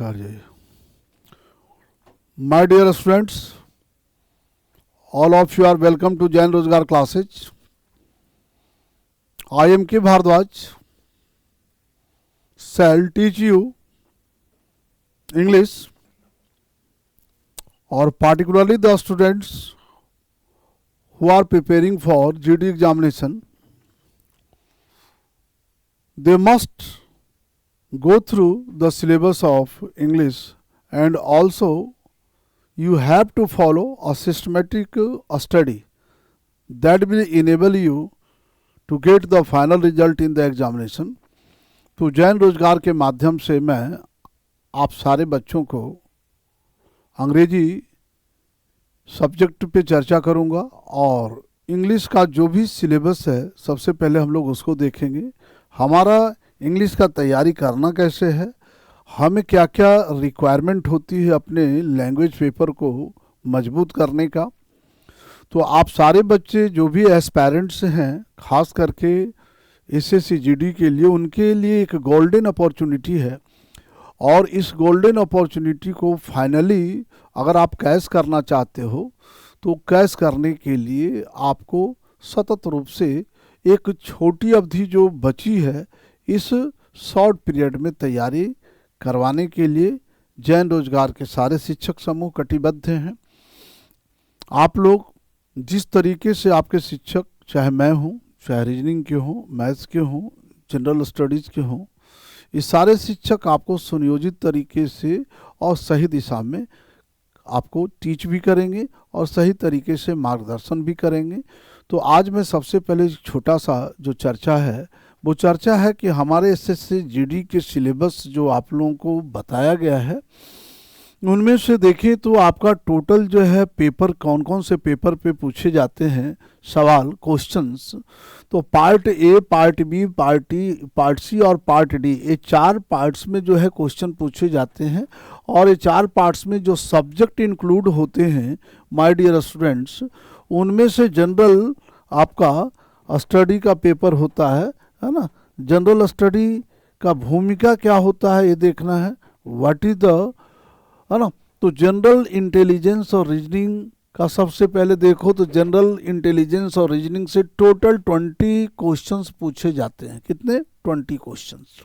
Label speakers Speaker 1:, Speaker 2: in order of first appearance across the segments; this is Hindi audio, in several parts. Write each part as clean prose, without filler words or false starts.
Speaker 1: ठहर जाइए। My dear students, all of you are welcome to Jain Rozgar classes. I am K. Bhardwaj, shall teach you English, or particularly the students who are preparing for GD examination. They must go through the syllabus of English, and also you have to follow a systematic study that will enable you to get the final result in the examination. तो जैन रोजगार के माध्यम से मैं आप सारे बच्चों को अंग्रेजी सब्जेक्ट पे चर्चा करूंगा और इंग्लिश का जो भी सिलेबस है सबसे पहले हम लोग उसको देखेंगे। हमारा इंग्लिश का तैयारी करना कैसे है, हमें क्या क्या रिक्वायरमेंट होती है अपने लैंग्वेज पेपर को मजबूत करने का। तो आप सारे बच्चे जो भी एस्पायरेंट्स हैं, खास करके एसएससी जीडी के लिए, उनके लिए एक गोल्डन अपॉर्चुनिटी है और इस गोल्डन अपॉर्चुनिटी को फाइनली अगर आप कैश करना चाहते हो तो कैश करने के लिए आपको सतत रूप से एक छोटी अवधि जो बची है इस शॉर्ट पीरियड में तैयारी करवाने के लिए जैन रोजगार के सारे शिक्षक समूह कटिबद्ध हैं। आप लोग जिस तरीके से आपके शिक्षक, चाहे मैं हूँ, चाहे रीजनिंग के हों, मैथ्स के हों, जनरल स्टडीज़ के हों, ये सारे शिक्षक आपको सुनियोजित तरीके से और सही दिशा में आपको टीच भी करेंगे और सही तरीके से मार्गदर्शन भी करेंगे। तो आज मैं सबसे पहले छोटा सा जो चर्चा है वो चर्चा है कि हमारे एसएससी जीडी के सिलेबस जो आप लोगों को बताया गया है उनमें से देखें तो आपका टोटल जो है पेपर, कौन कौन से पेपर पे पूछे जाते हैं सवाल, क्वेश्चंस, तो part A, part B, part C और पार्ट डी, ये 4 पार्ट्स में जो है क्वेश्चन पूछे जाते हैं। और ये 4 पार्ट्स में जो सब्जेक्ट इंक्लूड होते हैं माय डियर स्टूडेंट्स, उनमें से जनरल आपका स्टडी का पेपर होता है ना। जनरल स्टडी का भूमिका क्या होता है ये देखना है, व्हाट इज द, है ना। तो जनरल इंटेलिजेंस और रीजनिंग का सबसे पहले देखो तो जनरल इंटेलिजेंस और रीजनिंग से टोटल 20 क्वेश्चंस पूछे जाते हैं। कितने? 20 क्वेश्चंस।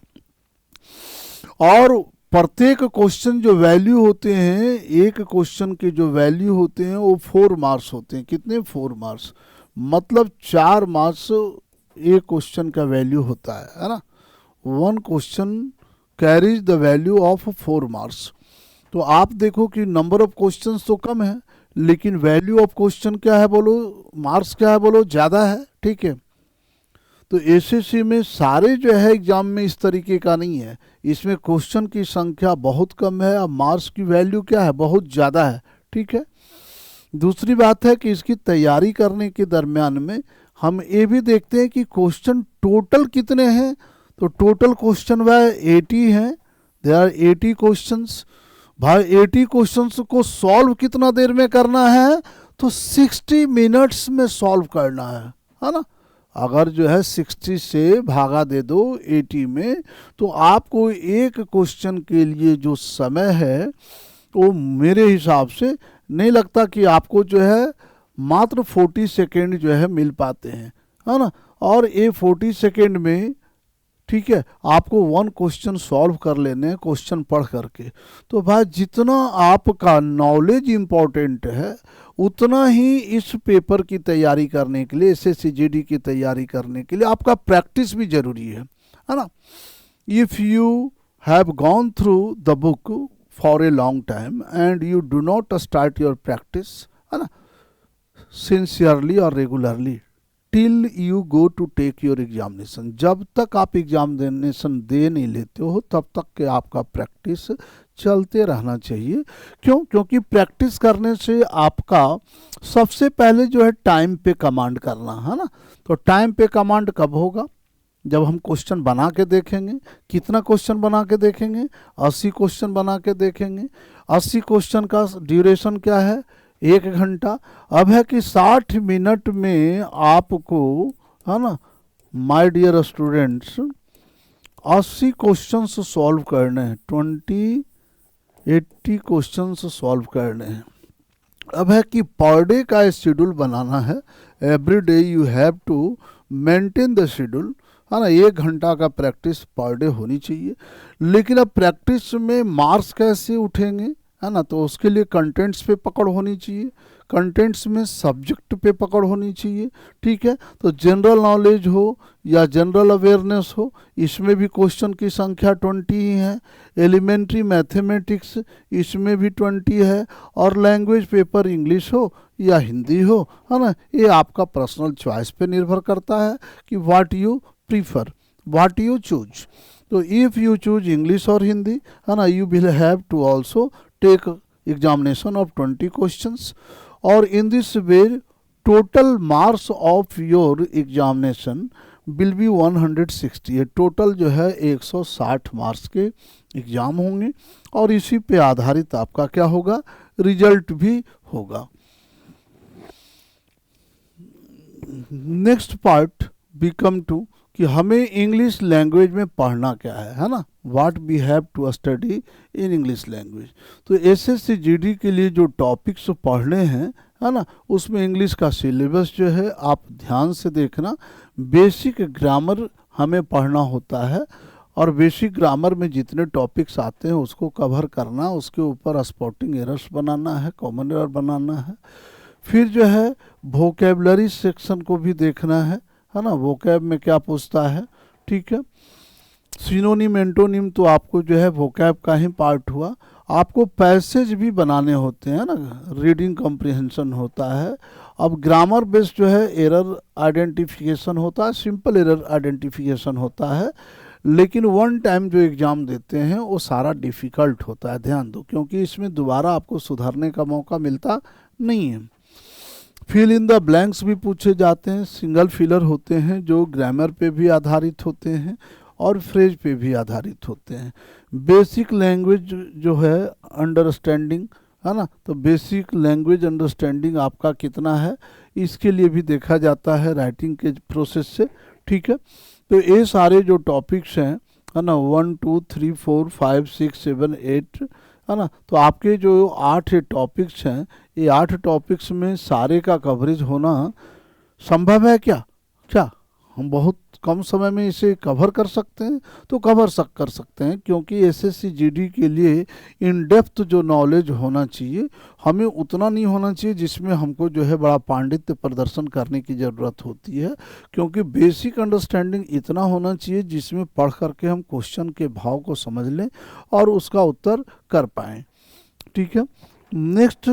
Speaker 1: और प्रत्येक क्वेश्चन जो वैल्यू होते हैं, एक क्वेश्चन के जो वैल्यू होते हैं वो 4 मार्क्स होते हैं। कितने? 4 मार्क्स, मतलब 4 मार्क्स एक क्वेश्चन का वैल्यू होता है ना। 1 question carries the value of 4 marks. तो आप देखो कि नंबर ऑफ क्वेश्चंस तो कम है लेकिन वैल्यू ऑफ क्वेश्चन क्या है बोलो, मार्क्स क्या है बोलो, ज़्यादा है। ठीक है, तो एसएससी में सारे जो है एग्जाम में इस तरीके का नहीं है, इसमें क्वेश्चन की संख्या बहुत कम है और मार्क्स की वैल्यू क्या है, बहुत ज़्यादा है। ठीक है, दूसरी बात है कि इसकी तैयारी करने के दरमियान में हम ये भी देखते हैं कि क्वेश्चन टोटल कितने हैं। तो टोटल क्वेश्चन वह 80 हैं, दे आर 80 क्वेश्चंस। भाई 80 क्वेश्चंस को सॉल्व कितना देर में करना है, तो 60 मिनट्स में सॉल्व करना है ना। अगर जो है 60 से भागा दे दो 80 में, तो आपको एक क्वेश्चन के लिए जो समय है वो मेरे हिसाब से नहीं लगता कि आपको जो है मात्र 40 सेकेंड जो है मिल पाते हैं, है ना। और ये 40 सेकेंड में, ठीक है, आपको 1 क्वेश्चन सॉल्व कर लेने हैं क्वेश्चन पढ़ करके। तो भाई जितना आपका नॉलेज इम्पोर्टेंट है उतना ही इस पेपर की तैयारी करने के लिए, एसएससी जीडी की तैयारी करने के लिए आपका प्रैक्टिस भी ज़रूरी है ना। If you have gone through the book for a long time and you do not start your practice, है ना, सिंसियरली और regularly till you go to take your examination, जब तक आप एग्जामिनेशन दे नहीं लेते हो तब तक के आपका प्रैक्टिस चलते रहना चाहिए। क्यों? क्योंकि प्रैक्टिस करने से आपका सबसे पहले जो है टाइम पे कमांड करना है ना। तो टाइम पे कमांड कब होगा? जब हम क्वेश्चन बना के देखेंगे। कितना क्वेश्चन बना के देखेंगे? 80 क्वेश्चन बना के देखेंगे। 80 क्वेश्चन का ड्यूरेशन क्या है? 1 घंटा। अब है कि 60 मिनट में आपको, है ना my dear students, 80 questions solve करने हैं। 20 80 क्वेश्चंस सॉल्व करने हैं। अब है कि पर डे का शेड्यूल बनाना है। Every day you have to maintain the schedule, है ना। 1 घंटा का प्रैक्टिस पर डे होनी चाहिए। लेकिन अब प्रैक्टिस में मार्क्स कैसे उठेंगे, है ना, तो उसके लिए कंटेंट्स पे पकड़ होनी चाहिए, कंटेंट्स में सब्जेक्ट पे पकड़ होनी चाहिए। ठीक है, तो जनरल नॉलेज हो या जनरल अवेयरनेस हो, इसमें भी क्वेश्चन की संख्या 20 ही है। एलिमेंट्री मैथमेटिक्स, इसमें भी 20 है। और लैंग्वेज पेपर इंग्लिश हो या हिंदी हो, है ना, ये आपका पर्सनल चॉइस पे निर्भर करता है कि what you prefer, what you choose. तो इफ़ यू चूज इंग्लिश और हिंदी, है ना, you will have to also take examination of 20 questions. और in this way total marks of your examination will be 160। Total जो है 160 मार्क्स के एग्ज़ाम होंगे और इसी पे आधारित आपका क्या होगा, रिजल्ट भी होगा। Next part we come to कि हमें इंग्लिश लैंग्वेज में पढ़ना क्या है ना, what we have to study in English language. तो एसएससी जीडी के लिए जो टॉपिक्स पढ़ने हैं, है ना, उसमें इंग्लिश का सिलेबस जो है आप ध्यान से देखना। बेसिक ग्रामर हमें पढ़ना होता है और बेसिक ग्रामर में जितने टॉपिक्स आते हैं उसको कवर करना, उसके ऊपर स्पॉटिंग एरर्स बनाना है, कॉमन एरर बनाना है। फिर जो है वोकेबलरी सेक्शन को भी देखना है ना, वोकैब में क्या पूछता है। ठीक है, सिनोनिम एंटोनिम तो आपको जो है वोकैब का ही पार्ट हुआ। आपको पैसेज भी बनाने होते हैं ना, रीडिंग कॉम्प्रिहेंशन होता है। अब ग्रामर बेस्ड जो है एरर आइडेंटिफिकेशन होता है, सिंपल एरर आइडेंटिफिकेशन होता है। लेकिन वन टाइम जो एग्ज़ाम देते हैं वो सारा डिफ़िकल्ट होता है, ध्यान दो, क्योंकि इसमें दोबारा आपको सुधारने का मौका मिलता नहीं है। फिल इन द ब्लैंक्स भी पूछे जाते हैं, सिंगल फिलर होते हैं जो ग्रामर पे भी आधारित होते हैं और फ्रेज पे भी आधारित होते हैं। बेसिक लैंग्वेज जो है अंडरस्टैंडिंग, है ना, तो बेसिक लैंग्वेज अंडरस्टैंडिंग आपका कितना है, इसके लिए भी देखा जाता है राइटिंग के प्रोसेस से। ठीक है, तो ये सारे जो टॉपिक्स हैं, है ना, 1 2 3 4 5 6 7 8, है ना, तो आपके जो 8 टॉपिक्स हैं, ये 8 टॉपिक्स में सारे का कवरेज होना संभव है क्या? क्या हम बहुत कम समय में इसे कवर कर सकते हैं? तो कवर कर सकते हैं, क्योंकि एसएससी जीडी के लिए इन डेप्थ जो नॉलेज होना चाहिए, हमें उतना नहीं होना चाहिए जिसमें हमको जो है बड़ा पांडित्य प्रदर्शन करने की ज़रूरत होती है। क्योंकि बेसिक अंडरस्टैंडिंग इतना होना चाहिए जिसमें पढ़ करके हम क्वेश्चन के भाव को समझ लें और उसका उत्तर कर पाएँ। ठीक है, next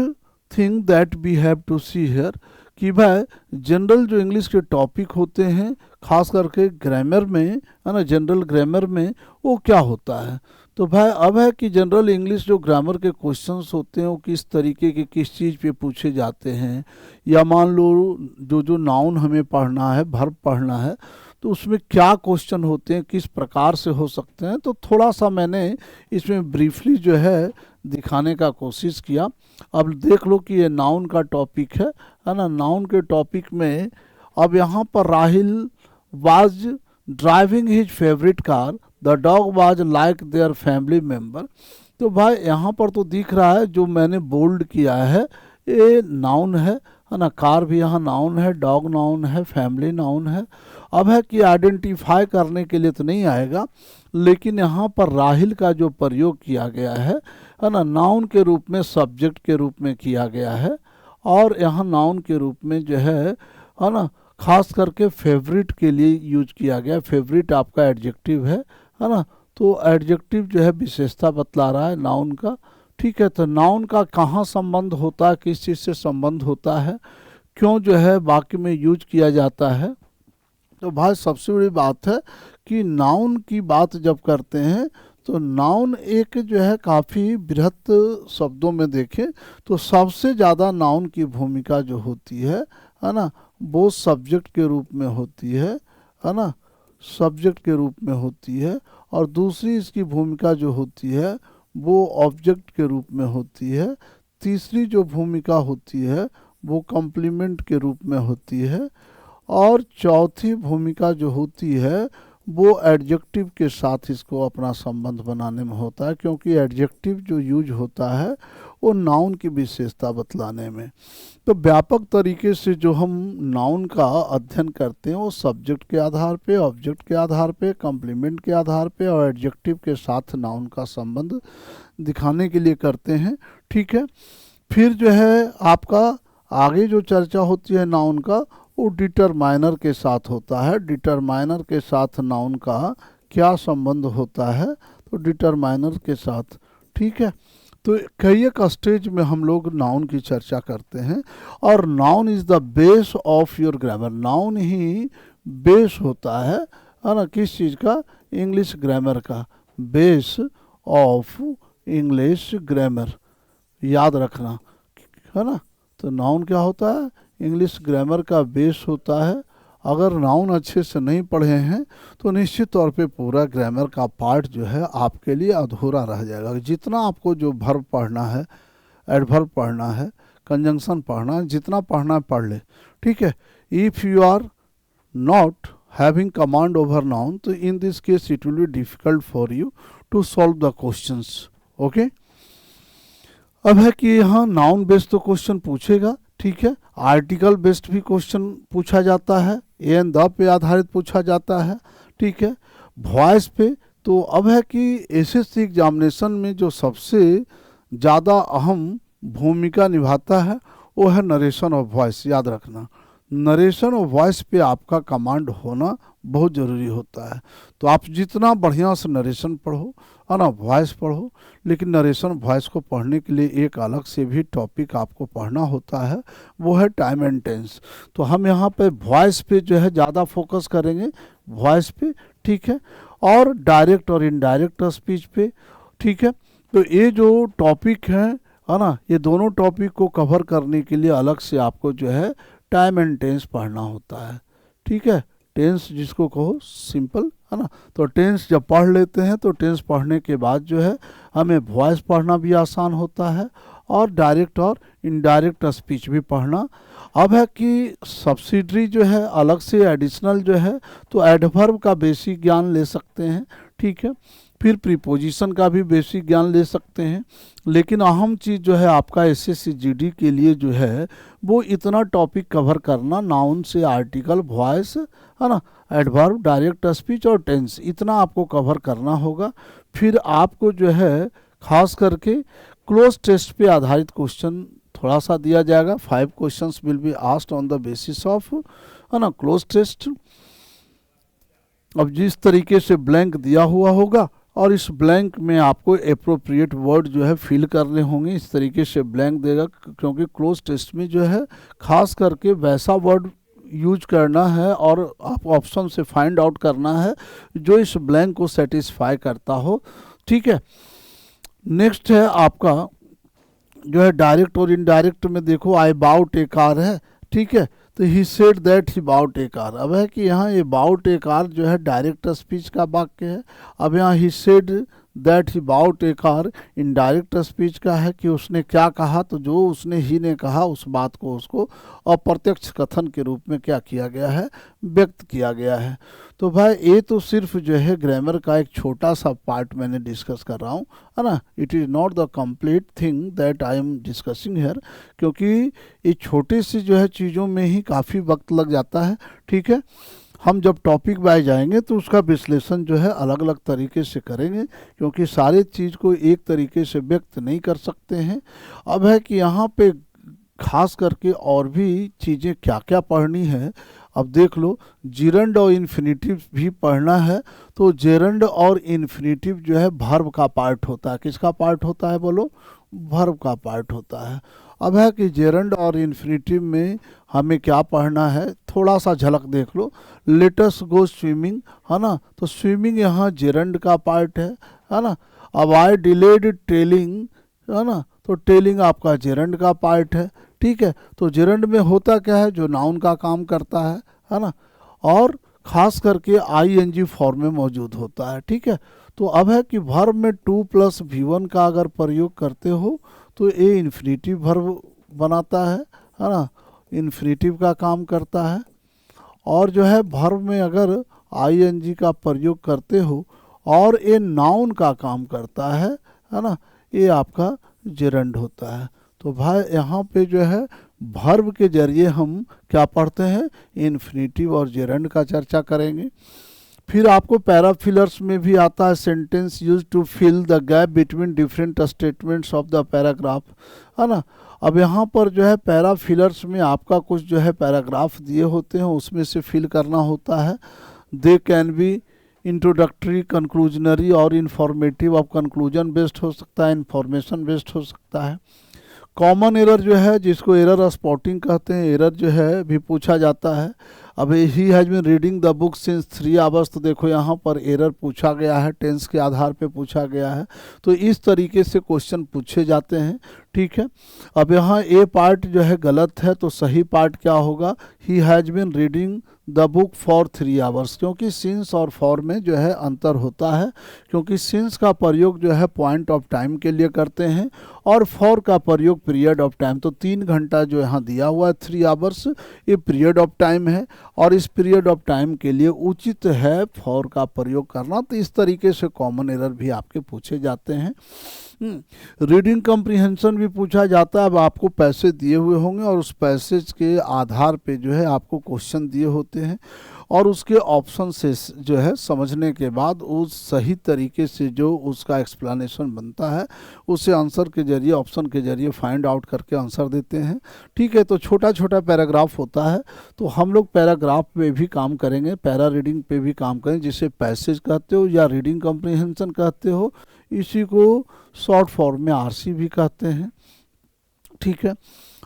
Speaker 1: thing that we have to see here कि भाई जनरल जो इंग्लिश के टॉपिक होते हैं, खास करके ग्रामर में, है ना, जनरल ग्रामर में वो क्या होता है। तो भाई अब है कि जनरल इंग्लिश जो ग्रामर के क्वेश्चंस होते हैं वो किस तरीके के, किस चीज़ पे पूछे जाते हैं। या मान लो जो नाउन हमें पढ़ना है, वर्ब पढ़ना है, तो उसमें क्या क्वेश्चन होते हैं, किस प्रकार से हो सकते हैं। तो थोड़ा सा मैंने इसमें ब्रीफली जो है दिखाने का कोशिश किया। अब देख लो कि ये नाउन का टॉपिक है ना। नाउन के टॉपिक में अब यहाँ पर Rahil was driving his favourite car, the dog was like their family member. तो भाई यहाँ पर तो दिख रहा है, जो मैंने बोल्ड किया है ये नाउन है ना। कार भी यहाँ नाउन है, डॉग नाउन है, फैमिली नाउन है। अब है कि आइडेंटिफाई करने के लिए तो नहीं आएगा, लेकिन यहाँ पर राहिल का जो प्रयोग किया गया है ना, नाउन के रूप में, सब्जेक्ट के रूप में किया गया है। और यहाँ नाउन के रूप में जो है ना, खास करके फेवरेट के लिए यूज किया गया। फेवरेट आपका एडजेक्टिव है ना, तो एडजेक्टिव जो है विशेषता बतला रहा है नाउन का। ठीक है, तो नाउन का कहाँ संबंध होता है, किस चीज़ से संबंध होता है, क्यों जो है वाक्य में यूज किया जाता है। तो भाई सबसे बड़ी बात है कि नाउन की बात जब करते हैं तो नाउन एक जो है काफ़ी बृहत शब्दों में देखें तो सबसे ज़्यादा नाउन की भूमिका जो होती है ना, वो सब्जेक्ट के रूप में होती है ना, सब्जेक्ट के रूप में होती है। और दूसरी इसकी भूमिका जो होती है वो ऑब्जेक्ट के रूप में होती है। तीसरी जो भूमिका होती है वो कॉम्प्लीमेंट के रूप में होती है। और चौथी भूमिका जो होती है वो एडजेक्टिव के साथ इसको अपना संबंध बनाने में होता है, क्योंकि एडजेक्टिव जो यूज होता है वो नाउन की विशेषता बतलाने में। तो व्यापक तरीके से जो हम नाउन का अध्ययन करते हैं वो सब्जेक्ट के आधार पे, ऑब्जेक्ट के आधार पे, कॉम्प्लीमेंट के आधार पे और एडजेक्टिव के साथ नाउन का संबंध दिखाने के लिए करते हैं। ठीक है, फिर जो है आपका आगे जो चर्चा होती है नाउन का, वो डिटरमाइनर के साथ होता है। डिटरमाइनर के साथ नाउन का क्या संबंध होता है, तो डिटरमाइनर के साथ। ठीक है, तो कई एक स्टेज में हम लोग नाउन की चर्चा करते हैं, और noun is the base of your grammar. Noun he base होता है ना, किस चीज़ का, इंग्लिश ग्रामर का, बेस ऑफ इंग्लिश ग्रामर, याद रखना है ना। तो नाउन क्या होता है, इंग्लिश ग्रामर का बेस होता है। अगर नाउन अच्छे से नहीं पढ़े हैं तो निश्चित तौर पे पूरा ग्रामर का पार्ट जो है आपके लिए अधूरा रह जाएगा। जितना आपको जो वर्ब पढ़ना है, एडवर्ब पढ़ना है, कंजंक्शन पढ़ना है, जितना पढ़ना है पढ़ ले। ठीक है, if you are not having command over noun, तो in this case it will be difficult for you to solve the questions. Okay, अब है कि यहाँ नाउन बेस्ड तो क्वेश्चन पूछेगा। ठीक है, आर्टिकल बेस्ड भी क्वेश्चन पूछा जाता है, एन द पे आधारित पूछा जाता है। ठीक है, वॉइस पे तो अब है कि एसएससी एग्जामिनेशन में जो सबसे ज़्यादा अहम भूमिका निभाता है वो है नरेशन ऑफ वॉइस। याद रखना, नरेशन ऑफ वॉइस पे आपका कमांड होना बहुत ज़रूरी होता है। तो आप जितना बढ़िया से नरेशन पढ़ो है ना, वॉइस पढ़ो, लेकिन नरेशन वॉइस को पढ़ने के लिए एक अलग से भी टॉपिक आपको पढ़ना होता है, वो है टाइम एंड टेंस। तो हम यहाँ पे वॉइस पे जो है ज़्यादा फोकस करेंगे, वॉइस पे। ठीक है, और डायरेक्ट और इनडायरेक्ट स्पीच पे। ठीक है, तो ये जो टॉपिक है ना, ये दोनों टॉपिक को कवर करने के लिए अलग से आपको जो है टाइम एंड टेंस पढ़ना होता है। ठीक है, टेंस जिसको कहो सिंपल है ना। तो टेंस जब पढ़ लेते हैं तो टेंस पढ़ने के बाद जो है हमें वॉइस पढ़ना भी आसान होता है, और डायरेक्ट और इनडायरेक्ट स्पीच भी पढ़ना। अब है कि सब्सिडरी जो है अलग से एडिशनल जो है, तो एडवर्ब का बेसिक ज्ञान ले सकते हैं। ठीक है, फिर प्रीपोजिशन का भी बेसिक ज्ञान ले सकते हैं। लेकिन अहम चीज़ जो है आपका एसएससी जीडी के लिए जो है वो इतना टॉपिक कवर करना, नाउन से आर्टिकल, वॉइस है ना, एडवर्ब, डायरेक्ट स्पीच और टेंस, इतना आपको कवर करना होगा। फिर आपको जो है खास करके क्लोज टेस्ट पे आधारित क्वेश्चन थोड़ा सा दिया जाएगा। 5 questions will be asked on the basis of है ना क्लोज टेस्ट। अब जिस तरीके से ब्लैंक दिया हुआ होगा और इस ब्लैंक में आपको अप्रोप्रिएट वर्ड जो है फिल करने होंगे, इस तरीके से ब्लैंक देगा, क्योंकि क्लोज टेस्ट में जो है खास करके वैसा वर्ड यूज करना है और आप ऑप्शन से फाइंड आउट करना है जो इस ब्लैंक को सेटिस्फाई करता हो। ठीक है, नेक्स्ट है आपका जो है डायरेक्ट और इनडायरेक्ट में देखो, आई बाउट ए कार है। ठीक है, तो he said that he bought a car. अब है कि यहाँ ये बाउट ए कार जो है डायरेक्ट स्पीच का वाक्य है। अब यहाँ he said that he bought a car indirect speech का है कि उसने क्या कहा, तो जो उसने ही ने कहा उस बात को उसको अप्रत्यक्ष कथन के रूप में क्या किया गया है, व्यक्त किया गया है। तो भाई ये तो सिर्फ जो है ग्रामर का एक छोटा सा पार्ट मैंने डिस्कस कर रहा हूँ है ना। It is not the complete thing that I am discussing here, क्योंकि ये छोटी सी जो है चीज़ों में ही काफ़ी वक्त लग जाता है। ठीक है, हम जब टॉपिक वाइज जाएंगे तो उसका विश्लेषण जो है अलग अलग तरीके से करेंगे, क्योंकि सारे चीज़ को एक तरीके से व्यक्त नहीं कर सकते हैं। अब है कि यहाँ पे खास करके और भी चीज़ें क्या क्या पढ़नी है। अब देख लो, जिरंड और इन्फिनिटिव भी पढ़ना है। तो जेरंड और इन्फिनिटिव जो है वर्ब का पार्ट होता है। किसका पार्ट होता है बोलो, वर्ब का पार्ट होता है। अब है कि जेरंड और इन्फिनिटिव में हमें क्या पढ़ना है, थोड़ा सा झलक देख लो। लेटस गो स्विमिंग है ना, तो स्विमिंग यहाँ जेरंड का पार्ट है ना। अब आई डिलेड टेलिंग है ना, तो टेलिंग आपका जेरंड का पार्ट है। ठीक है, तो जेरंड में होता क्या है, जो नाउन का काम करता है ना, और ख़ास करके आईएनजी फॉर्म में मौजूद होता है। ठीक है, तो अब है कि वर्ब में 2 + V1 का अगर प्रयोग करते हो तो ये इन्फिनिटिव वर्ब बनाता है ना, इन्फिनिटिव का काम करता है। और जो है वर्ब में अगर आईएनजी का प्रयोग करते हो और ये नाउन का काम करता है ना, ये आपका जेरंड होता है। तो भाई यहाँ पे जो है वर्ब के जरिए हम क्या पढ़ते हैं, इन्फिनेटिव और जेरंड का चर्चा करेंगे। फिर आपको पैराफिलर्स में भी आता है sentence use to fill the gap between different statements of the paragraph, है ना। अब यहाँ पर जो है पैराफिलर्स में आपका कुछ जो है पैराग्राफ दिए होते हैं, उसमें से फिल करना होता है। दे कैन बी इंट्रोडक्टरी, कंक्लूजनरी और इन्फॉर्मेटिव। अब कंक्लूजन बेस्ड हो सकता है, इन्फॉर्मेशन बेस्ड हो सकता है। कॉमन एरर जो है, जिसको एरर स्पॉटिंग कहते हैं, एरर जो है भी पूछा जाता है। अब he has been reading the book since 3 hours, तो देखो यहाँ पर एरर पूछा गया है, टेंस के आधार पे पूछा गया है। तो इस तरीके से क्वेश्चन पूछे जाते हैं, ठीक है। अब यहाँ ए पार्ट जो है गलत है, तो सही पार्ट क्या होगा, he has been reading the book for 3 hours, क्योंकि सिंस और फॉर में जो है अंतर होता है। क्योंकि सिंस का प्रयोग जो है पॉइंट ऑफ टाइम के लिए करते हैं और फॉर का प्रयोग पीरियड ऑफ टाइम। तो 3 घंटा जो यहाँ दिया हुआ है 3 आवर्स, ये पीरियड ऑफ टाइम है और इस पीरियड ऑफ टाइम के लिए उचित है फॉर का प्रयोग करना। तो इस तरीके से कॉमन एरर भी आपके पूछे जाते हैं। रीडिंग कम्प्रीहेंशन भी पूछा जाता है। अब आपको पैसे दिए हुए होंगे और उस पैसेज के आधार पे जो है आपको क्वेश्चन दिए होते हैं और उसके ऑप्शन से जो है समझने के बाद उस सही तरीके से जो उसका एक्सप्लेनेशन बनता है उसे आंसर के जरिए, ऑप्शन के जरिए फाइंड आउट करके आंसर देते हैं, ठीक है। तो छोटा छोटा पैराग्राफ होता है, तो हम लोग पैराग्राफ पे भी काम करेंगे, पैरा रीडिंग पे भी काम करेंगे, जिसे पैसेज कहते हो या रीडिंग कम्प्रीहेंशन कहते हो। इसी को शॉर्ट फॉर्म में आरसी भी कहते हैं, ठीक है।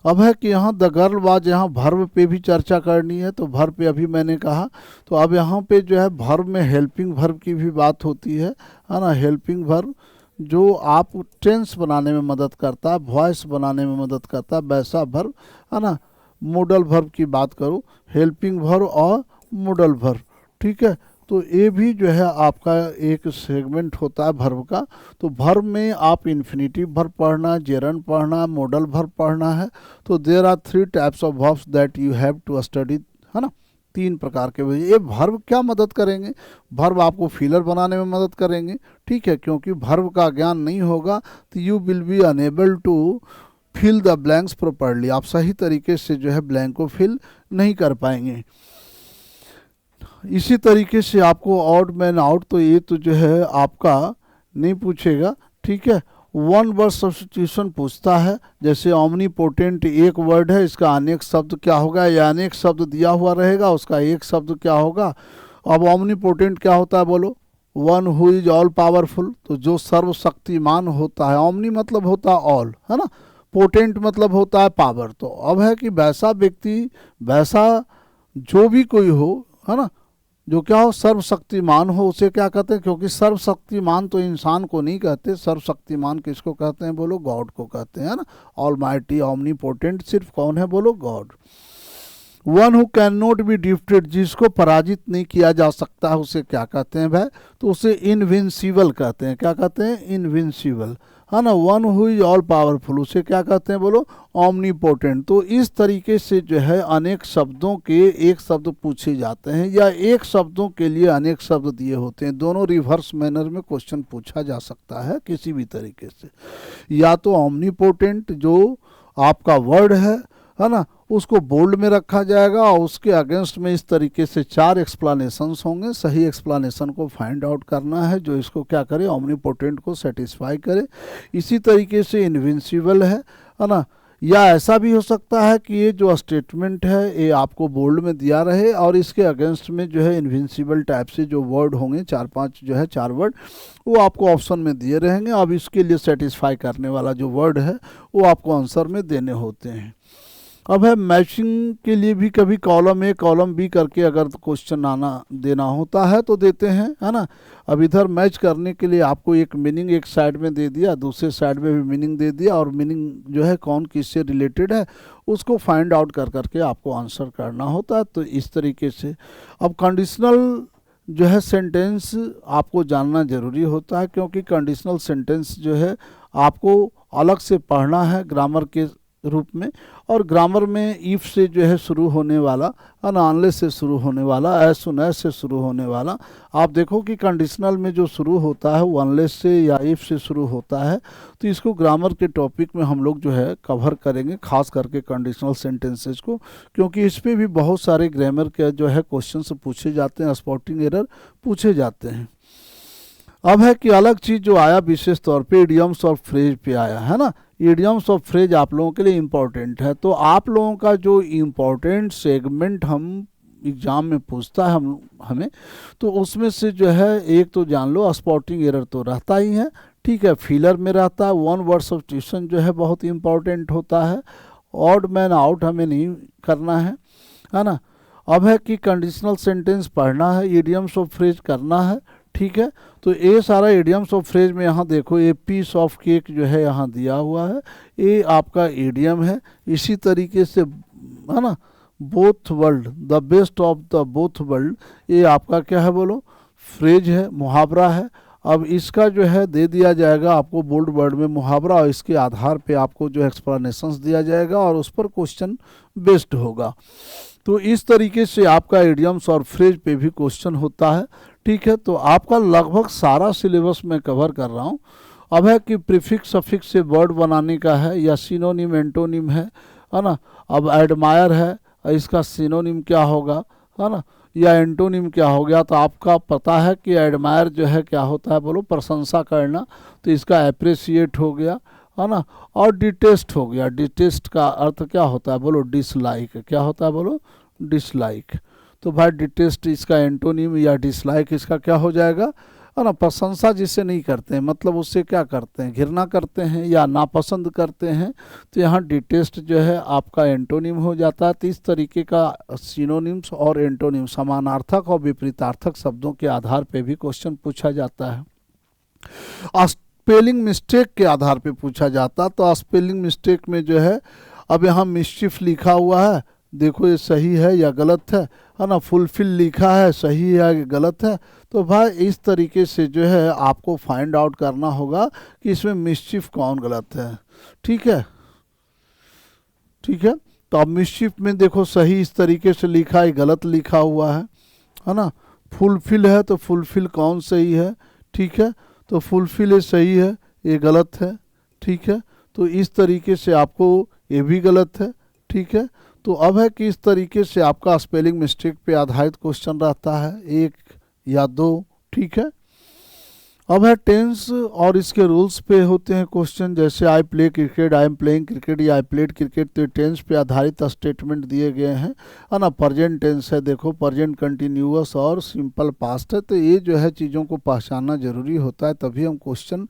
Speaker 1: अब है कि यहाँ द गर्ल वाज, यहाँ वर्ब पे भी चर्चा करनी है। तो वर्ब पे अभी मैंने कहा, तो अब यहाँ पे जो है वर्ब में हेल्पिंग वर्ब की भी बात होती है ना। हेल्पिंग वर्ब जो आप टेंस बनाने में मदद करता है, वॉइस बनाने में मदद करता है, वैसा वर्ब, है ना। मोडल वर्ब की बात करूँ, हेल्पिंग वर्ब और मोडल वर्ब, ठीक है। तो ये भी जो है आपका एक सेगमेंट होता है वर्ब का। तो वर्ब में आप इन्फिनेटिव वर्ब पढ़ना, जेरंड पढ़ना, मॉडल वर्ब पढ़ना है। तो there are 3 types of verbs that you have to study, है ना। 3 प्रकार के। ये वर्ब क्या मदद करेंगे, वर्ब आपको फिलर बनाने में मदद करेंगे, ठीक है। क्योंकि वर्ब का ज्ञान नहीं होगा तो you will be unable to fill the blanks properly, आप सही तरीके से जो है ब्लैंक को फिल नहीं कर पाएंगे। इसी तरीके से आपको ऑड मैन आउट, तो ये तो जो है आपका नहीं पूछेगा, ठीक है। वन वर्ड सब्स्टिट्यूशन पूछता है, जैसे ओमनीपोटेंट एक वर्ड है, इसका अनेक शब्द क्या होगा, या अनेक शब्द दिया हुआ रहेगा, उसका एक शब्द क्या होगा। अब ओमनीपोटेंट क्या होता है बोलो, one who is all powerful, तो जो सर्वशक्तिमान होता है। ओमनी मतलब होता है ऑल, है ना। पोटेंट मतलब होता है पावर। तो अब है कि वैसा व्यक्ति, वैसा जो भी कोई हो, है ना, जो क्या हो, सर्वशक्तिमान हो, उसे क्या कहते हैं। क्योंकि सर्वशक्तिमान तो इंसान को नहीं कहते, सर्वशक्तिमान किसको कहते हैं बोलो, गॉड को कहते हैं ना। ऑलमाइटी, ओमनीपोटेंट सिर्फ कौन है बोलो, God. One who can not be defeated, जिसको पराजित नहीं किया जा सकता है, उसे क्या कहते हैं भाई, तो उसे इनविंसिबल कहते हैं। क्या कहते हैं, इनविंसिबल, है ना। One who is all powerful, उसे क्या कहते हैं बोलो, ओमनीपोटेंट। तो इस तरीके से जो है अनेक शब्दों के एक शब्द पूछे जाते हैं, या एक शब्दों के लिए अनेक शब्द दिए होते हैं। दोनों रिवर्स मैनर में क्वेश्चन पूछा जा सकता है किसी भी तरीके से। या तो ओमनीपोटेंट जो आपका वर्ड है ना, उसको बोल्ड में रखा जाएगा और उसके अगेंस्ट में इस तरीके से 4 एक्सप्लेनेशंस होंगे। सही एक्सप्लेनेशन को फाइंड आउट करना है, जो इसको क्या करे, ओमनीपोटेंट को सेटिस्फाई करे। इसी तरीके से इनविंसिबल है ना। या ऐसा भी हो सकता है कि ये जो स्टेटमेंट है ये आपको बोल्ड में दिया रहे और इसके अगेंस्ट में जो है इनविंसिबल टाइप से जो वर्ड होंगे 4-5 जो है 4 वर्ड, वो आपको ऑप्शन में दिए रहेंगे। अब इसके लिए सेटिस्फाई करने वाला जो वर्ड है वो आपको आंसर में देने होते हैं। अब है मैचिंग के लिए भी कभी कॉलम ए कॉलम बी करके अगर क्वेश्चन आना देना होता है तो देते हैं, है ना। अब इधर मैच करने के लिए आपको एक मीनिंग एक साइड में दे दिया, दूसरे साइड में भी मीनिंग दे दिया, और मीनिंग जो है कौन किससे रिलेटेड है उसको फाइंड आउट कर करके आपको आंसर करना होता है। तो इस तरीके से अब कंडीशनल जो है सेंटेंस आपको जानना ज़रूरी होता है, क्योंकि कंडीशनल सेंटेंस जो है आपको अलग से पढ़ना है, ग्रामर के रूप में, और ग्रामर में इफ से जो है शुरू होने वाला, अनलेस से शुरू होने वाला, एज सुन एज से शुरू होने वाला। आप देखो कि कंडीशनल में जो शुरू होता है वो अनलेस से या इफ से शुरू होता है। तो इसको ग्रामर के टॉपिक में हम लोग जो है कवर करेंगे, खास करके कंडीशनल सेंटेंसेस को, क्योंकि इस पे भी बहुत सारे ग्रामर के जो है क्वेश्चन पूछे जाते हैं, स्पॉटिंग एरर पूछे जाते हैं। अब है कि अलग चीज़ जो आया विशेष तौर पे इडियम्स और फ्रेज पे आया है ना। इडियम्स और फ्रेज आप लोगों के लिए इम्पोर्टेंट है। तो आप लोगों का जो इम्पोर्टेंट सेगमेंट हम एग्ज़ाम में पूछता है हमें, तो उसमें से जो है एक तो जान लो स्पॉटिंग एरर तो रहता ही है, ठीक है, फिलर में रहता है, वन वर्ड सब्स्टिट्यूशन जो है बहुत इम्पोर्टेंट होता है, ऑड मैन आउट हमें नहीं करना है ना। अब है कि कंडीशनल सेंटेंस पढ़ना है, इडियम्स और फ्रेज करना है, ठीक है। तो ये सारा इडियम्स ऑफ फ्रेज में यहाँ देखो ये पीस ऑफ केक जो है यहाँ दिया हुआ है, ये आपका इडियम है। इसी तरीके से है ना, both world, the best of the both world, ये आपका क्या है बोलो, फ्रेज है, मुहावरा है। अब इसका जो है दे दिया जाएगा आपको बोल्ड वर्ड में मुहावरा, और इसके आधार पे आपको जो एक्सप्लेनेशंस दिया जाएगा और उस पर क्वेश्चन बेस्ड होगा। तो इस तरीके से आपका इडियम्स और फ्रेज पे भी क्वेश्चन होता है, ठीक है। तो आपका लगभग सारा सिलेबस मैं कवर कर रहा हूँ। अब है कि प्रीफिक्स सफिक्स से वर्ड बनाने का है, या सिनोनिम एंटोनिम है ना। अब एडमायर है, इसका सिनोनिम क्या होगा, है ना, या एंटोनिम क्या हो गया। तो आपका पता है कि एडमायर जो है क्या होता है बोलो, प्रशंसा करना, तो इसका अप्रिसिएट हो गया, है ना। और डिटेस्ट हो गया, डिटेस्ट का अर्थ क्या होता है बोलो, डिसलाइक, क्या होता है बोलो, डिसलाइक। तो भाई डिटेस्ट इसका एंटोनिम या डिसलाइक इसका क्या हो जाएगा, है ना, प्रशंसा जिससे नहीं करते हैं, मतलब उससे क्या करते हैं, घृणा करते हैं या नापसंद करते हैं, तो यहाँ डिटेस्ट जो है आपका एंटोनिम हो जाता है। तो इस तरीके का सिनोनिम्स और एंटोनिम, समानार्थक और विपरीतार्थक शब्दों के आधार पे भी क्वेश्चन पूछा जाता है। स्पेलिंग मिस्टेक के आधार पे पूछा जाता, तो स्पेलिंग मिस्टेक में जो है, अब यहाँ मिस्चिफ लिखा हुआ है, देखो ये सही है या गलत है ना। फुलफिल लिखा है, सही है या गलत है। तो भाई इस तरीके से जो है आपको फाइंड आउट करना होगा कि इसमें मिस्चिफ कौन गलत है, ठीक है, ठीक है। तो अब मिस्चिफ में देखो सही इस तरीके से लिखा है, गलत लिखा हुआ है ना। फुलफिल है तो फुलफिल कौन सही है, ठीक है, तो फुलफिल ये सही है, ये गलत है, ठीक है। तो इस तरीके से आपको ये भी गलत है, ठीक है। तो अब है कि इस तरीके से आपका स्पेलिंग मिस्टेक पे आधारित क्वेश्चन रहता है, एक या दो, ठीक है। अब है टेंस और इसके रूल्स पे होते हैं क्वेश्चन, जैसे I play cricket, I am playing cricket या आई प्लेड क्रिकेट। तो टेंस पे आधारित स्टेटमेंट दिए गए हैं, है ना। प्रेजेंट टेंस है, देखो प्रेजेंट कंटिन्यूअस और सिंपल पास्ट है। तो ये जो है चीज़ों को पहचानना जरूरी होता है, तभी हम क्वेश्चन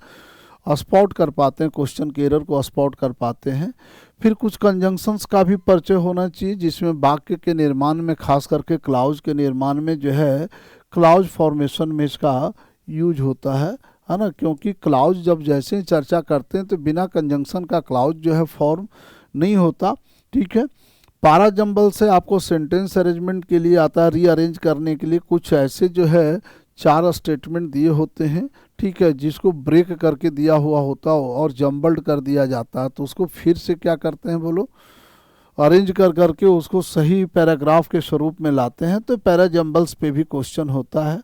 Speaker 1: स्पॉट कर पाते हैं, क्वेश्चन के एरर को स्पॉट कर पाते हैं। फिर कुछ कंजंक्शंस का भी परिचय होना चाहिए, जिसमें वाक्य के निर्माण में, खास करके क्लाउज के निर्माण में जो है, क्लाउज फॉर्मेशन में इसका यूज होता है ना। क्योंकि क्लाउज जब जैसे ही चर्चा करते हैं तो बिना कंजंक्शन का क्लाउज जो है फॉर्म नहीं होता, ठीक है। पारा जंबल से आपको सेंटेंस अरेंजमेंट के लिए आता है, रीअरेंज करने के लिए कुछ ऐसे जो है 4 स्टेटमेंट दिए होते हैं, ठीक है, जिसको ब्रेक करके दिया हुआ होता है और जम्बल्ड कर दिया जाता है। तो उसको फिर से क्या करते हैं बोलो, अरेंज कर करके उसको सही पैराग्राफ के स्वरूप में लाते हैं। तो पैरा जंबल्स पे भी क्वेश्चन होता है।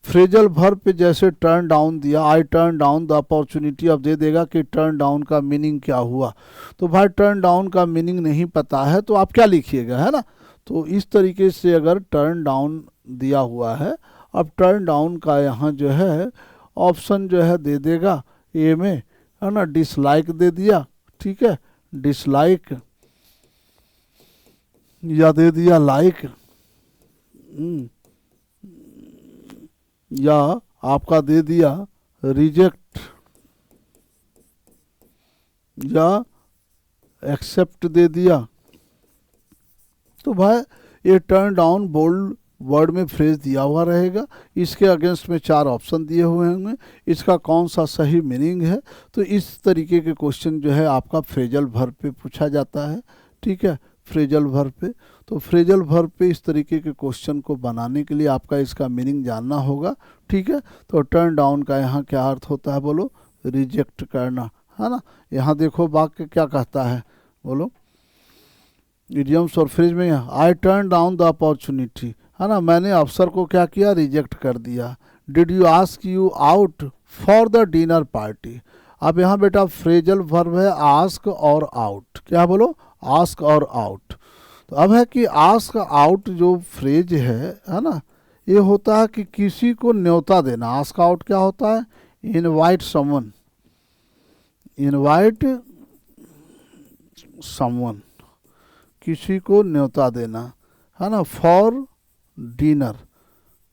Speaker 1: फ्रेजल वर्ब पे जैसे टर्न डाउन दिया, I turn down the opportunity, अब दे देगा कि टर्न डाउन का मीनिंग क्या हुआ। तो भाई टर्न डाउन का मीनिंग नहीं पता है तो आप क्या लिखिएगा, है ना। तो इस तरीके से अगर टर्न डाउन दिया हुआ है, अब टर्न डाउन का यहाँ जो है ऑप्शन जो है दे देगा ए में, है ना, डिसलाइक दे दिया, ठीक है, डिसलाइक, या दे दिया लाइक, या आपका दे दिया रिजेक्ट, या एक्सेप्ट दे दिया। तो भाई ये टर्न डाउन बोल्ड वर्ड में फ्रेज दिया हुआ रहेगा, इसके अगेंस्ट में 4 ऑप्शन दिए हुए होंगे, इसका कौन सा सही मीनिंग है। तो इस तरीके के क्वेश्चन जो है आपका फ्रेजल वर्ब पे पूछा जाता है, ठीक है, फ्रेजल वर्ब पे। तो फ्रेजल वर्ब पे इस तरीके के क्वेश्चन को बनाने के लिए आपका इसका मीनिंग जानना होगा, ठीक है। तो टर्न डाउन का यहाँ क्या अर्थ होता है बोलो, रिजेक्ट करना, है ना। यहाँ देखो वाक्य क्या कहता है, बोलो इडियम्स और फ्रेज में I turn down the opportunity, है ना, मैंने अवसर को क्या किया, रिजेक्ट कर दिया। Did you ask you out for the dinner party. अब यहाँ बेटा फ्रेजल वर्ब है आस्क और आउट, क्या बोलो, आस्क और आउट। तो अब है कि आस्क आउट जो फ्रेज है ना, ये होता है कि किसी को न्योता देना। आस्क आउट क्या होता है, इनवाइट समवन, इनवाइट समवन, किसी को न्योता देना, है ना, फॉर डिनर,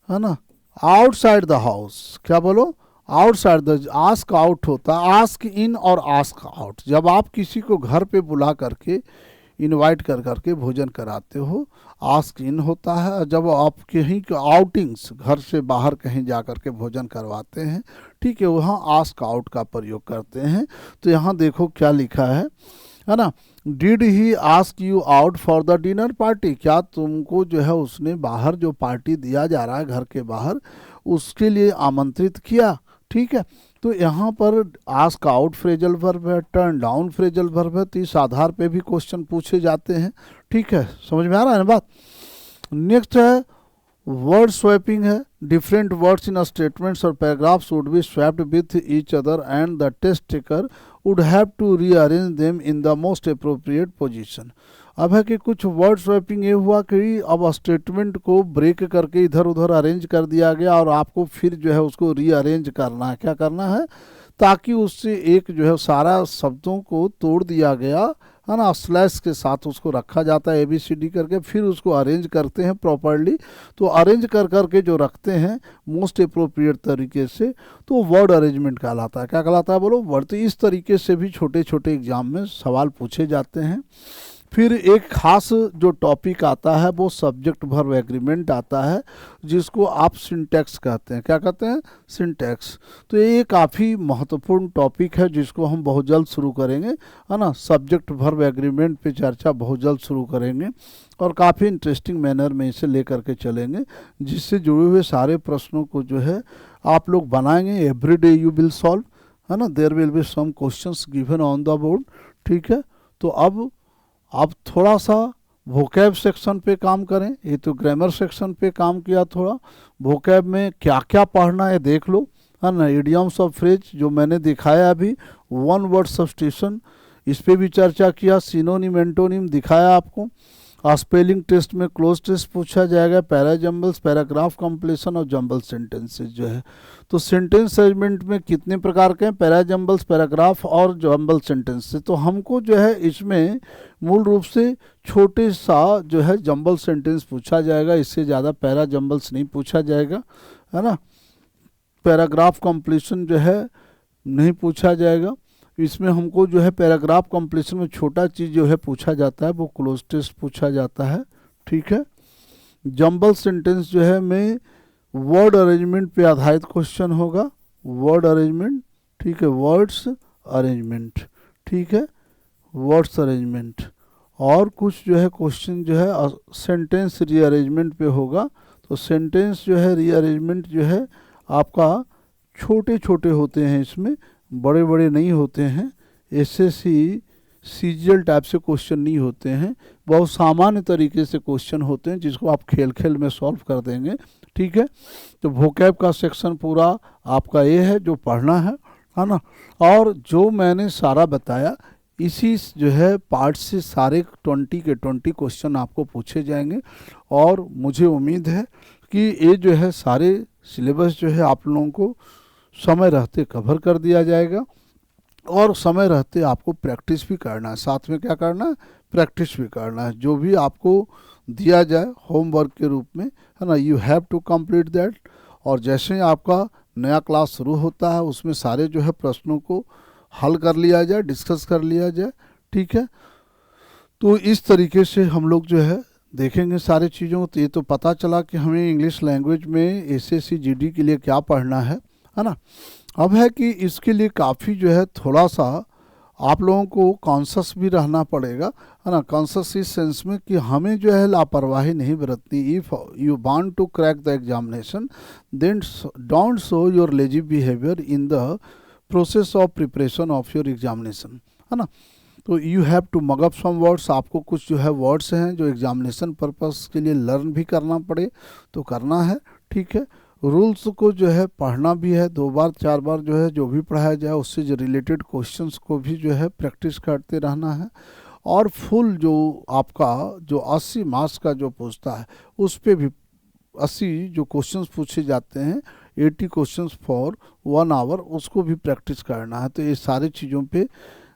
Speaker 1: है ना, आउटसाइड द हाउस, क्या बोलो, आउटसाइड द, आस्क आउट होता है आस्क इन और आस्क आउट। जब आप किसी को घर पे बुला करके इनवाइट कर करके भोजन कराते हो, आस्क इन होता है। और जब आप कहीं आउटिंग्स, घर से बाहर कहीं जा कर के भोजन करवाते हैं, ठीक है, वहाँ आस्क आउट का प्रयोग करते हैं। तो यहाँ देखो क्या लिखा है ना, did he ask you out for the dinner party, क्या तुमको जो है उसने बाहर जो पार्टी दिया जा रहा है घर के बाहर, उसके लिए आमंत्रित किया, ठीक है। तो यहाँ पर आस्क आउट फ्रेजल वर्ब है, टर्न डाउन फ्रेजल वर्ब है, तो इस आधार पे भी क्वेश्चन पूछे जाते हैं, ठीक है, समझ में आ रहा है ना बात। नेक्स्ट है वर्ड स्वैपिंग है, different words in a statements और paragraphs would be swapped with each other and the test taker would have to rearrange them in the most appropriate position. अब है कि कुछ वर्ड स्वैपिंग ये हुआ कि अब स्टेटमेंट को ब्रेक करके इधर उधर अरेंज कर दिया गया और आपको फिर जो है उसको रीअरेंज करना है, क्या करना है, ताकि उससे एक जो है सारा शब्दों को तोड़ दिया गया, है ना, स्लैश के साथ उसको रखा जाता है ABCD करके, फिर उसको अरेंज करते हैं प्रॉपरली। तो अरेंज कर करके जो रखते हैं मोस्ट अप्रोप्रिएट तरीके से, तो वर्ड अरेंजमेंट कहलाता है। क्या कहलाता है बोलो, वर्ड। तो इस तरीके से भी छोटे छोटे एग्जाम में सवाल पूछे जाते हैं। फिर एक खास जो टॉपिक आता है वो सब्जेक्ट वर्ब एग्रीमेंट आता है, जिसको आप सिंटैक्स कहते हैं। क्या कहते हैं, सिंटैक्स। तो ये काफ़ी महत्वपूर्ण टॉपिक है जिसको हम बहुत जल्द शुरू करेंगे, है ना, सब्जेक्ट वर्ब एग्रीमेंट पे चर्चा बहुत जल्द शुरू करेंगे और काफ़ी इंटरेस्टिंग मैनर में इसे लेकर के चलेंगे, जिससे जुड़े हुए सारे प्रश्नों को जो है आप लोग बनाएंगे। Every day you will solve, है ना, there will be some questions given on the board, ठीक है। तो अब थोड़ा सा वोकैब सेक्शन पे काम करें। ये तो ग्रामर सेक्शन पे काम किया, थोड़ा वोकैब में क्या क्या पढ़ना है देख लो, है ना। इडियम्स ऑफ फ्रेज जो मैंने दिखाया अभी, वन वर्ड सब्स्टिट्यूशन, इस पे भी चर्चा किया। सिनोनिम एंटोनिम दिखाया आपको। स्पेलिंग टेस्ट में क्लोज टेस्ट पूछा जाएगा, पैराजम्बल्स, पैराग्राफ कंप्लीशन और जंबल सेंटेंसेस जो है। तो सेंटेंस अरेंजमेंट में कितने प्रकार के हैं, पैराजम्बल्स, पैराग्राफ और जंबल सेंटेंसेस। तो हमको जो है इसमें मूल रूप से छोटे सा जो है जंबल सेंटेंस पूछा जाएगा, इससे ज़्यादा पैराजम्बल्स नहीं पूछा जाएगा, है ना। पैराग्राफ कंप्लीशन जो है नहीं पूछा जाएगा। इसमें हमको जो है पैराग्राफ कंप्लीशन में छोटा चीज़ जो है पूछा जाता है वो क्लोज टेस्ट पूछा जाता है, ठीक है। जंबल सेंटेंस जो है में वर्ड अरेंजमेंट पे आधारित क्वेश्चन होगा, वर्ड अरेंजमेंट, ठीक है, वर्ड्स अरेंजमेंट, ठीक है, वर्ड्स अरेंजमेंट। और कुछ जो है क्वेश्चन जो है सेंटेंस रीअरेंजमेंट पे होगा। तो सेंटेंस जो है रीअरेंजमेंट जो है आपका छोटे छोटे होते हैं, इसमें बड़े बड़े नहीं होते हैं। SSC सीजीएल टाइप से क्वेश्चन नहीं होते हैं, बहुत सामान्य तरीके से क्वेश्चन होते हैं जिसको आप खेल खेल में सॉल्व कर देंगे, ठीक है। तो वोकैब का सेक्शन पूरा आपका ये है जो पढ़ना है ना। और जो मैंने सारा बताया इसी जो है पार्ट से सारे 20 के 20 क्वेश्चन आपको पूछे जाएंगे। और मुझे उम्मीद है कि ये जो है सारे सिलेबस जो है आप लोगों को समय रहते कवर कर दिया जाएगा। और समय रहते आपको प्रैक्टिस भी करना है, साथ में क्या करना है, प्रैक्टिस भी करना है। जो भी आपको दिया जाए होमवर्क के रूप में, है ना, you have to complete that. और जैसे ही आपका नया क्लास शुरू होता है उसमें सारे जो है प्रश्नों को हल कर लिया जाए, डिस्कस कर लिया जाए, ठीक है। तो इस तरीके से हम लोग जो है देखेंगे सारी चीज़ों को। तो ये तो पता चला कि हमें इंग्लिश लैंग्वेज में SSC GD के लिए क्या पढ़ना है ना। अब है कि इसके लिए काफ़ी जो है थोड़ा सा आप लोगों को कॉन्शस भी रहना पड़ेगा, है ना। कॉन्शस इस सेंस में कि हमें जो है लापरवाही नहीं बरतनी। If you want to crack the examination then don't show your lazy behaviour in the process of preparation of your examination, है ना। तो you have to mug up some words, आपको कुछ जो है वर्ड्स हैं जो एग्जामिनेशन पर्पस के लिए लर्न भी करना पड़े तो करना है, ठीक है। रूल्स को जो है पढ़ना भी है, 2 बार 4 बार जो है जो भी पढ़ाया जाए उससे जो रिलेटेड क्वेश्चंस को भी जो है प्रैक्टिस करते रहना है। और फुल जो आपका जो 80 मार्क्स का जो पूछता है उस पे भी 80 जो क्वेश्चंस पूछे जाते हैं, 80 क्वेश्चंस फॉर 1 आवर, उसको भी प्रैक्टिस करना है। तो ये सारी चीज़ों पे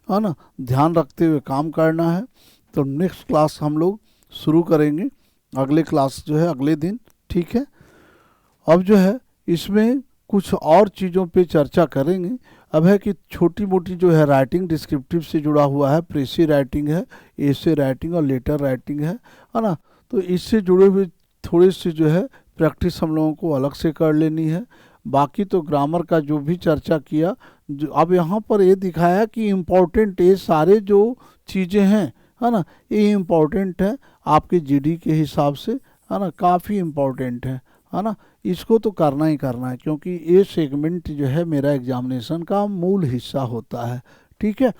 Speaker 1: है ना ध्यान रखते हुए काम करना है। तो नेक्स्ट क्लास हम लोग शुरू करेंगे, अगले क्लास जो है अगले दिन, ठीक है। अब जो है इसमें कुछ और चीज़ों पे चर्चा करेंगे। अब है कि छोटी मोटी जो है राइटिंग डिस्क्रिप्टिव से जुड़ा हुआ है, प्रेसी राइटिंग है, एसे राइटिंग और लेटर राइटिंग है ना। तो इससे जुड़े हुए थोड़े से जो है प्रैक्टिस हम लोगों को अलग से कर लेनी है। बाकी तो ग्रामर का जो भी चर्चा किया, जो अब यहाँ पर ये दिखाया कि इम्पोर्टेंट ये सारे जो चीज़ें हैं है ना, ये इम्पोर्टेंट है आपके जीडी के हिसाब से, है ना, काफ़ी इम्पोर्टेंट है ना। इसको तो करना ही करना है क्योंकि ये सेगमेंट जो है मेरा एग्जामिनेशन का मूल हिस्सा होता है, ठीक है।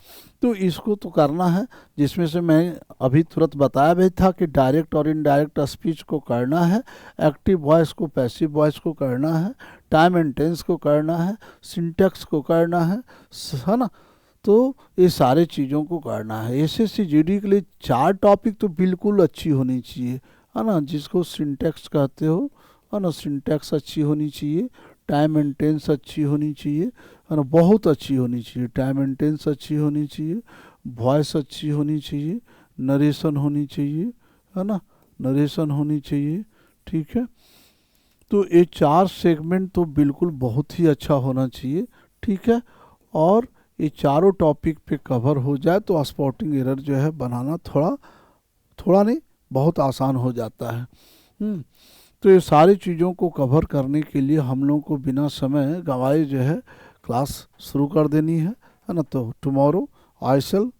Speaker 1: तो इसको तो करना है, जिसमें से मैं अभी तुरंत बताया भी था कि डायरेक्ट और इनडायरेक्ट स्पीच को करना है, एक्टिव वॉइस को पैसिव वॉइस को करना है, टाइम एंड टेंस को करना है, सिंटेक्स को करना है ना। तो ये सारे चीज़ों को करना है। एसएससी जीडी के लिए 4 टॉपिक तो बिल्कुल अच्छी होनी चाहिए, है ना, जिसको सिंटेक्स कहते हो, है ना। सिंटेक्स अच्छी होनी चाहिए, टाइम एंड टेंस अच्छी होनी चाहिए, है ना, बहुत अच्छी होनी चाहिए, टाइम एंड टेंस अच्छी होनी चाहिए, वॉइस अच्छी होनी चाहिए, नरेशन होनी चाहिए, है ना, नरेशन होनी चाहिए, ठीक है। तो ये 4 सेगमेंट तो बिल्कुल बहुत ही अच्छा होना चाहिए, ठीक है। और ये चारों टॉपिक पे कवर हो जाए तो स्पॉटिंग एरर जो है बनाना थोड़ा नहीं बहुत आसान हो जाता है। तो ये सारी चीज़ों को कवर करने के लिए हम लोग को बिना समय गंवाए जो है क्लास शुरू कर देनी है ना। तो tomorrow I shell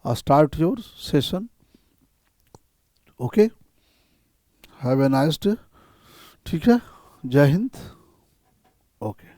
Speaker 1: start your session. Okay, have a nice day, ठीक है। जय हिंद। ओके।